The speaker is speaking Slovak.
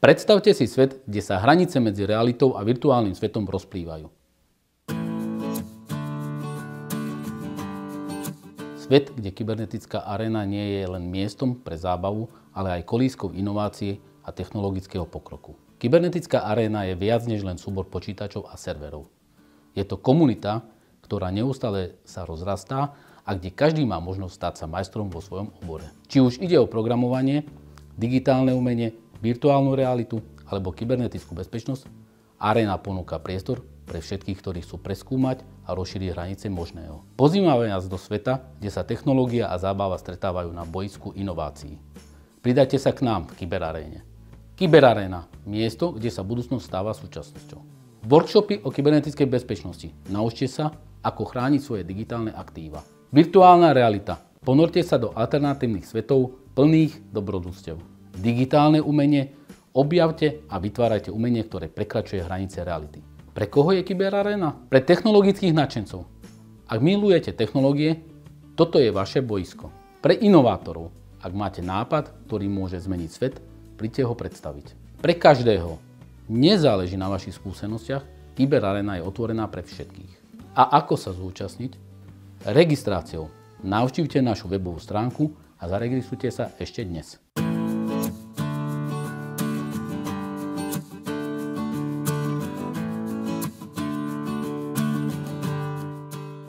Predstavte si svet, kde sa hranice medzi realitou a virtuálnym svetom rozplývajú. Svet, kde kybernetická aréna nie je len miestom pre zábavu, ale aj kolískou inovácie a technologického pokroku. Kybernetická aréna je viac než len súbor počítačov a serverov. Je to komunita, ktorá neustále sa rozrastá a kde každý má možnosť stať sa majstrom vo svojom obore. Či už ide o programovanie, digitálne umenie, virtuálnu realitu alebo kybernetickú bezpečnosť, aréna ponúka priestor pre všetkých, ktorí chcú preskúmať a rozšíriť hranice možného. Pozývame nás do sveta, kde sa technológia a zábava stretávajú na bojisku inovácií. Pridajte sa k nám v Kyberaréne. Kyberaréna – miesto, kde sa budúcnosť stáva súčasnosťou. Workshopy o kybernetickej bezpečnosti. Naučte sa, ako chrániť svoje digitálne aktíva. Virtuálna realita. Ponorte sa do alternatívnych svetov plných dobrodružstiev. Digitálne umenie. Objavte a vytvárajte umenie, ktoré prekračuje hranice reality. Pre koho je Kyberaréna? Pre technologických nadšencov. Ak milujete technológie, toto je vaše boisko. Pre inovátorov. Ak máte nápad, ktorý môže zmeniť svet, príďte ho predstaviť. Pre každého. Nezáleží na vašich skúsenostiach, Kyberaréna je otvorená pre všetkých. A ako sa zúčastniť? Registráciou. Navštívte našu webovú stránku a zaregistrujte sa ešte dnes.